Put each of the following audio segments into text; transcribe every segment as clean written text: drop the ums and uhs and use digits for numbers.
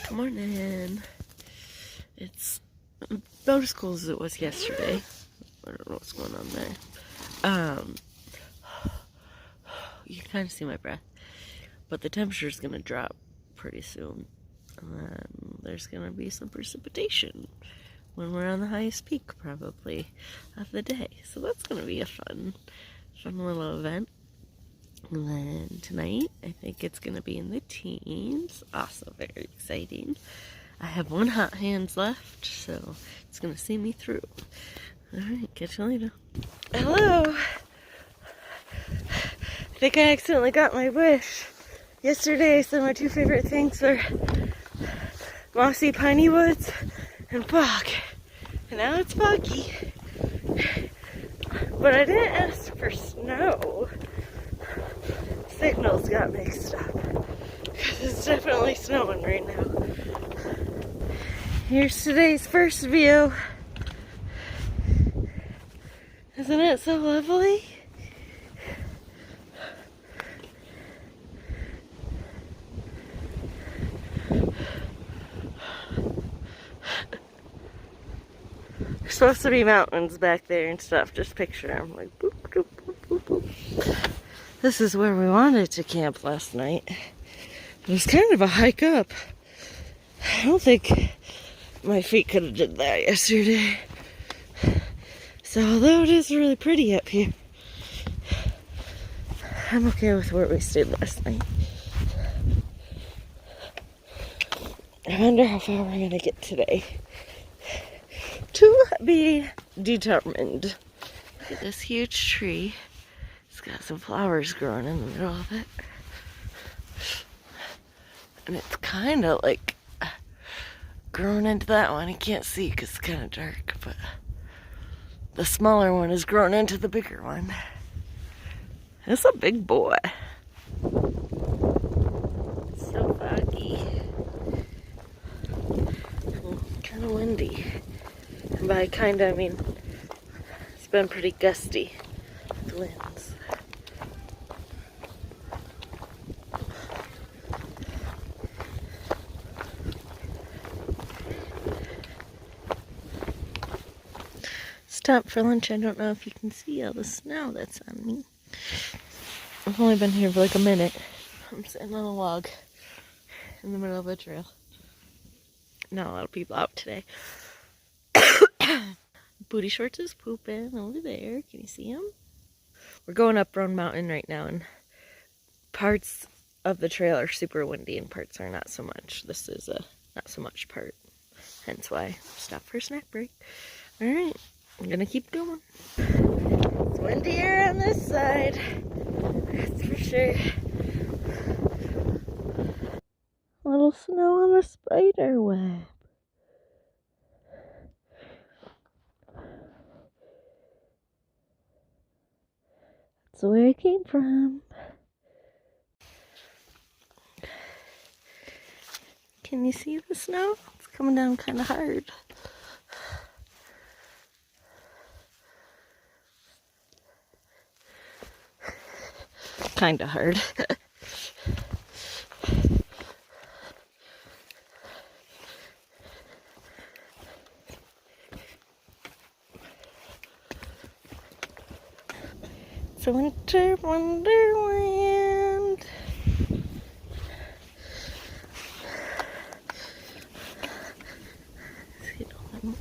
Good morning. It's about as cold as it was yesterday. I don't know what's going on there. You can kind of see my breath. But the temperature is going to drop pretty soon. And then there's going to be some precipitation when we're on the highest peak, probably, of the day. So that's going to be a fun little event. And then tonight, I think it's going to be in the teens. Also very exciting. I have one hot hands left, so it's going to see me through. Alright, catch you later. Hello! I think I accidentally got my wish. Yesterday I said my two favorite things were mossy piney woods and fog. And now it's foggy. But I didn't ask for snow. Signals got mixed up. Because it's definitely snowing right now. Here's today's first view. Isn't it so lovely? There's supposed to be mountains back there and stuff. Just picture them like boop, boop, boop, boop, boop. This is where we wanted to camp last night. It was kind of a hike up. I don't think my feet could have did that yesterday. So although it is really pretty up here, I'm okay with where we stayed last night. I wonder how far we're gonna get today. To be determined. Look at this huge tree. It's got some flowers growing in the middle of it. And it's kind of like grown into that one. You can't see because it's kind of dark, but the smaller one is grown into the bigger one. It's a big boy. It's so foggy. Kind of windy. And by kind of, I mean, it's been pretty gusty with winds. Stopped for lunch. I don't know if you can see all the snow that's on me. I've only been here for like a minute. I'm sitting on a log in the middle of a trail. Not a lot of people out today. Booty Shorts is pooping over there. Can you see him? We're going up Roan Mountain right now, and parts of the trail are super windy and parts are not so much. This is a not so much part. Hence why I stopped for a snack break. Alright, I'm gonna keep going. It's windier on this side. That's for sure. A little snow on the spider web. That's where I came from. Can you see the snow? It's coming down kind of hard. Kind of hard. It's a winter wonderland. See all the moss.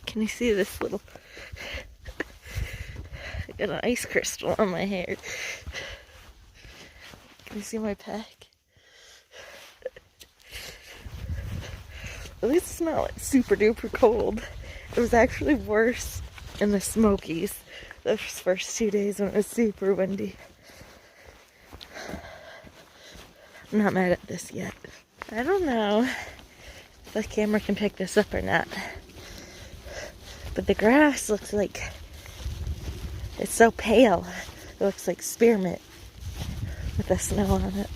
Can you see this little... I got an ice crystal on my hair. Can you see my pack? At least it's not like super duper cold. It was actually worse in the Smokies those first 2 days when it was super windy. I'm not mad at this yet. I don't know if the camera can pick this up or not. But the grass looks like it's so pale. It looks like spearmint with the snow on it.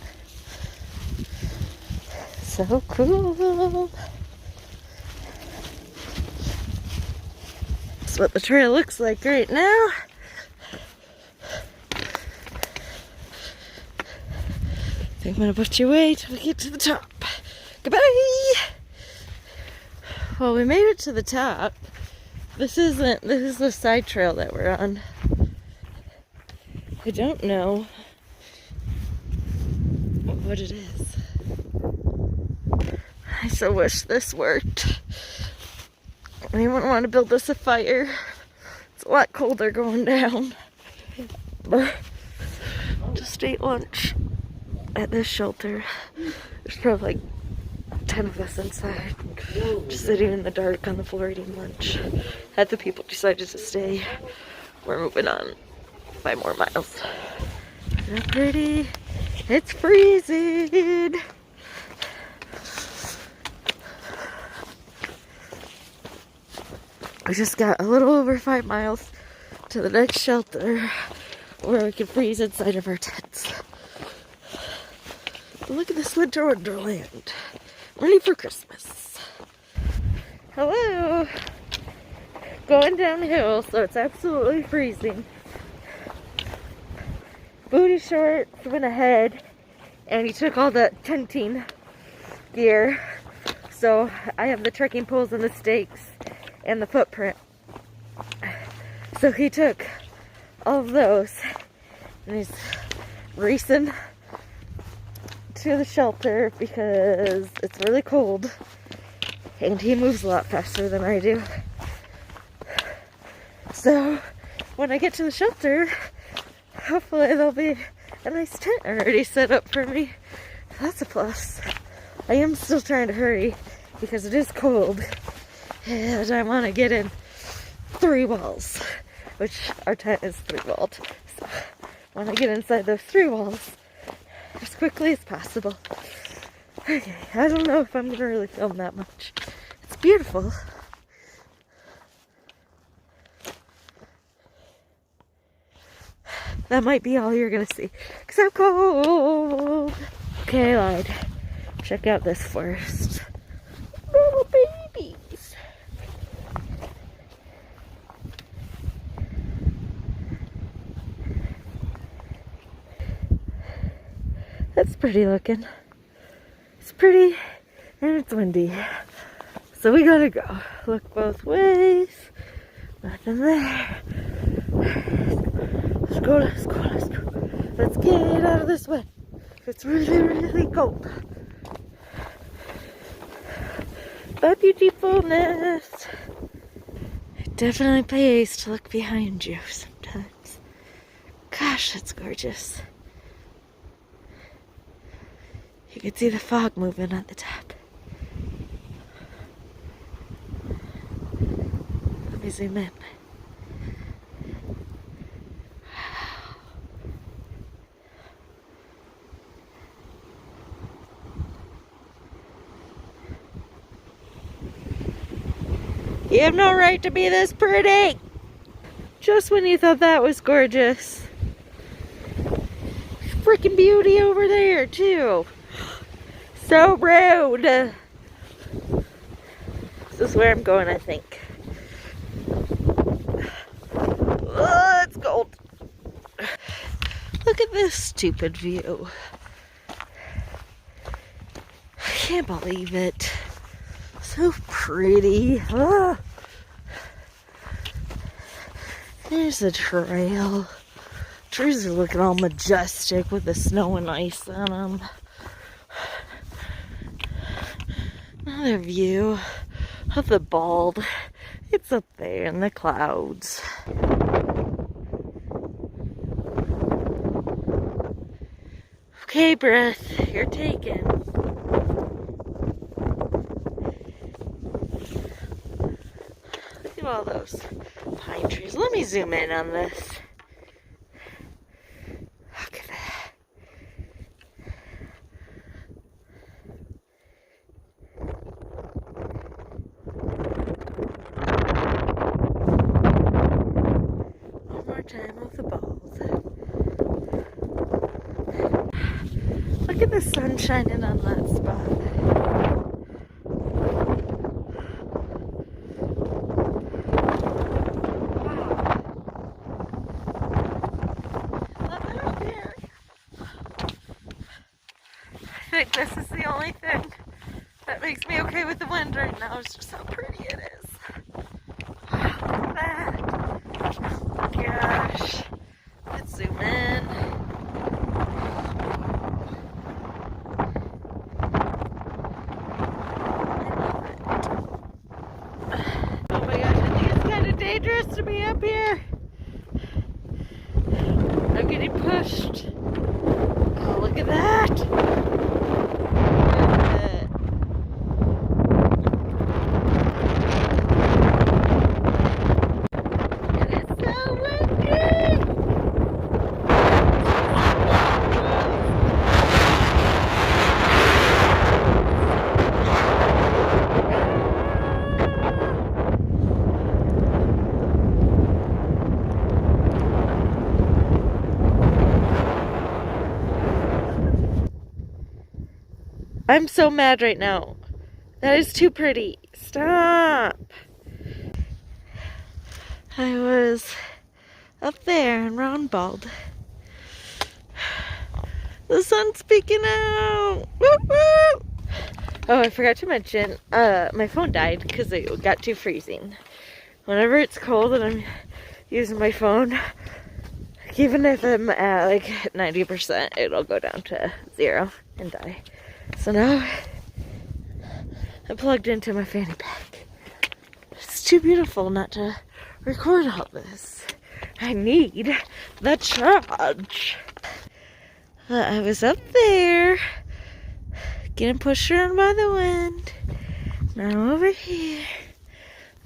So cool. That's what the trail looks like right now. I think I'm gonna put you away till we get to the top. Goodbye! Well, we made it to the top. This is the side trail that we're on. I don't know what it is. I so wish this worked. Anyone want to build us a fire? It's a lot colder going down. Just ate lunch at this shelter. There's probably like 10 of us inside, just sitting in the dark on the floor eating lunch. Had the people decided to stay. We're moving on 5 more miles. Isn't that pretty? It's freezing. We just got a little over 5 miles to the next shelter where we can freeze inside of our tents. But look at this winter wonderland. Ready for Christmas. Hello. Going downhill, so it's absolutely freezing. Booty shorts went ahead, and he took all the tenting gear. So I have the trekking poles and the stakes and the footprint. So he took all of those, and he's racing to the shelter because it's really cold, and he moves a lot faster than I do. So when I get to the shelter, hopefully there'll be a nice tent already set up for me. That's a plus. I am still trying to hurry because it is cold, and I want to get in 3 walls, which our tent is 3-walled. So I want to get inside those 3 walls as quickly as possible. Okay, I don't know if I'm going to really film that much. It's beautiful. That might be all you're going to see, because I'm cold. Okay, I lied. Check out this forest. Little babies. That's pretty looking. It's pretty and it's windy. So we gotta go. Look both ways. Nothing there. Let's go, let's go, let's go. Let's get out of this way. It's really, really cold. But beautifulness. It definitely pays to look behind you sometimes. Gosh, that's gorgeous. You can see the fog moving at the top. Let me zoom in. You have no right to be this pretty! Just when you thought that was gorgeous. Freaking beauty over there, too. So rude. This is where I'm going, I think. Oh, it's cold. Look at this stupid view. I can't believe it. So pretty. Oh. There's a trail. Trees are looking all majestic with the snow and ice on them. Another view of the bald. It's up there in the clouds. Okay, breath, you're taken. Look at all those pine trees. Let me zoom in on this. Look at that. sun shining on that spot. Nothing up here. I think this is the only thing that makes me okay with the wind right now. It's just how pretty it is. Look at that. Oh my gosh. Let's zoom in. Oh my gosh, I think it's kind of dangerous to be up here. I'm getting pushed. Oh, look at that. I'm so mad right now. That is too pretty. Stop. I was up there in Roan. The sun's peeking out. Woo woo. Oh, I forgot to mention, my phone died because it got too freezing. Whenever it's cold and I'm using my phone, even if I'm at like 90%, it'll go down to 0 and die. So now I plugged into my fanny pack. It's too beautiful not to record all this. I need the charge. I was up there getting pushed around by the wind. Now I'm over here.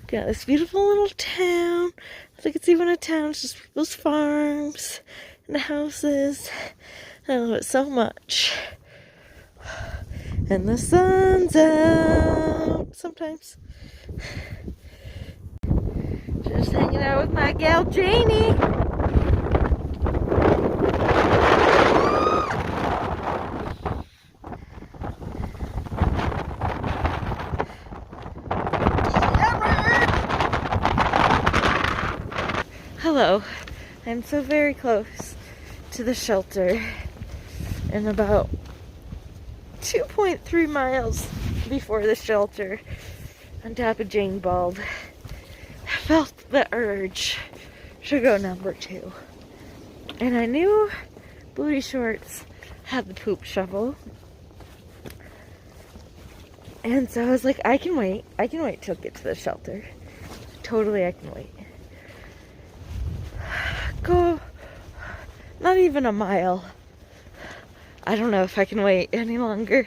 Got this beautiful little town. I think it's even a town. It's just people's farms and the houses. I love it so much. And the sun's out sometimes. Just hanging out with my gal Janie. Hello. I'm so very close to the shelter and about 2.3 miles before the shelter on top of Jane Bald. I felt the urge to go number 2. And I knew Booty Shorts had the poop shovel. And so I was like, I can wait. I can wait till I get to the shelter. Totally, I can wait. Go not even a mile. I don't know if I can wait any longer.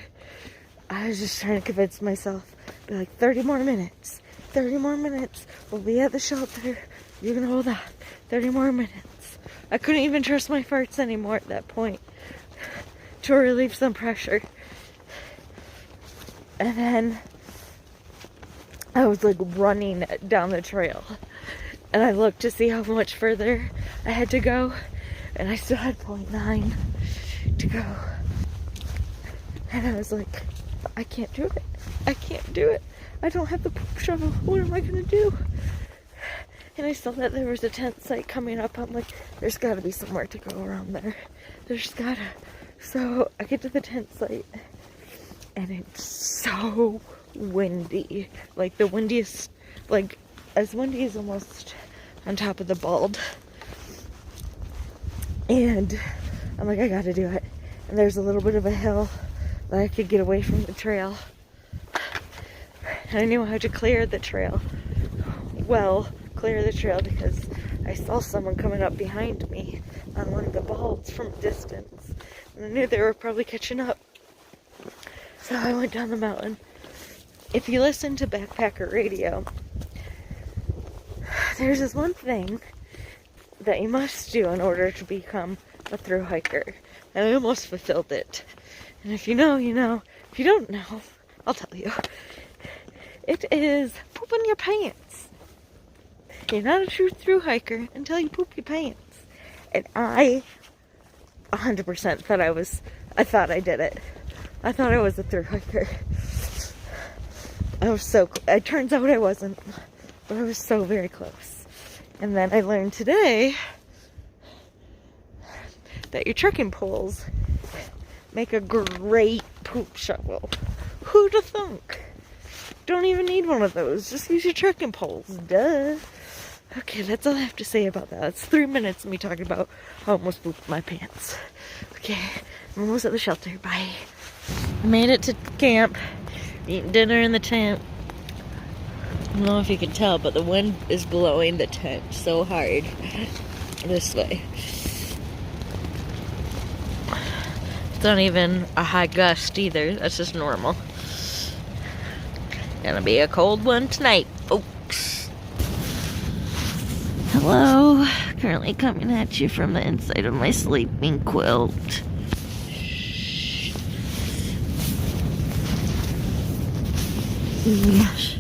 I was just trying to convince myself. Be like, 30 more minutes. 30 more minutes. We'll be at the shelter. You can hold on. 30 more minutes. I couldn't even trust my farts anymore at that point. To relieve some pressure. And then I was like running down the trail. And I looked to see how much further I had to go. And I still had 0.9 to go. And I was like, I can't do it. I can't do it. I don't have the poop shovel. What am I going to do? And I saw that there was a tent site coming up. I'm like, there's got to be somewhere to go around there. There's got to. So I get to the tent site. And it's so windy. Like the windiest, like as windy as almost on top of the Bald. And I'm like, I got to do it. And there's a little bit of a hill that I could get away from the trail. And I knew how to clear the trail. Well, clear the trail because I saw someone coming up behind me on one of the Balds from a distance. And I knew they were probably catching up. So I went down the mountain. If you listen to Backpacker Radio, there's this one thing that you must do in order to become a thru hiker. And I almost fulfilled it. And if you know, you know. If you don't know, I'll tell you. It is pooping your pants. You're not a true thru hiker until you poop your pants. And I 100% thought I thought I did it. I thought I was a thru hiker. I was so it turns out I wasn't, but I was so very close. And then I learned today that your trekking poles make a great poop shovel. Who'd have thunk? Don't even need one of those. Just use your trekking poles. Duh. Okay, that's all I have to say about that. It's 3 minutes of me talking about how I almost pooped my pants. Okay, I'm almost at the shelter. Bye. Made it to camp. Eating dinner in the tent. I don't know if you can tell, but the wind is blowing the tent so hard this way. It's not even a high gust either. That's just normal. Gonna be a cold one tonight, folks. Hello. Currently coming at you from the inside of my sleeping quilt. Gosh.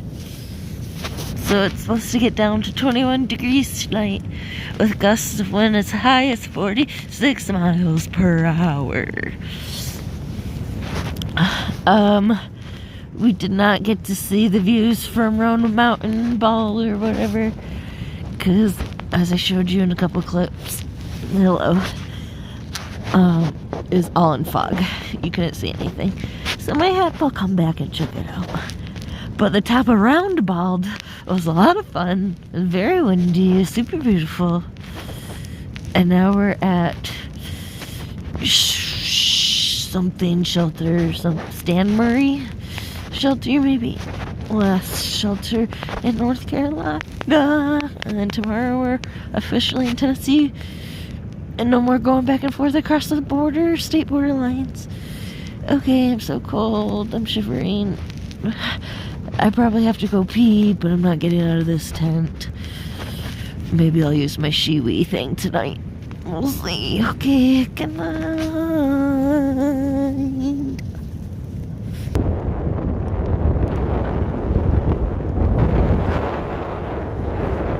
So it's supposed to get down to 21 degrees tonight with gusts of wind as high as 46 miles per hour. We did not get to see the views from Roan Mountain Ball or whatever, because as I showed you in a couple clips, hello, is all in fog. You couldn't see anything. So my hope I'll come back and check it out. But the top of Round Bald was a lot of fun, very windy, super beautiful. And now we're at something shelter, some Stan Murray shelter, maybe last shelter in North Carolina. And then tomorrow we're officially in Tennessee, and no more going back and forth across the border, state border lines. Okay, I'm so cold, I'm shivering. I probably have to go pee, but I'm not getting out of this tent. Maybe I'll use my shiwi thing tonight. We'll see. Okay, good night.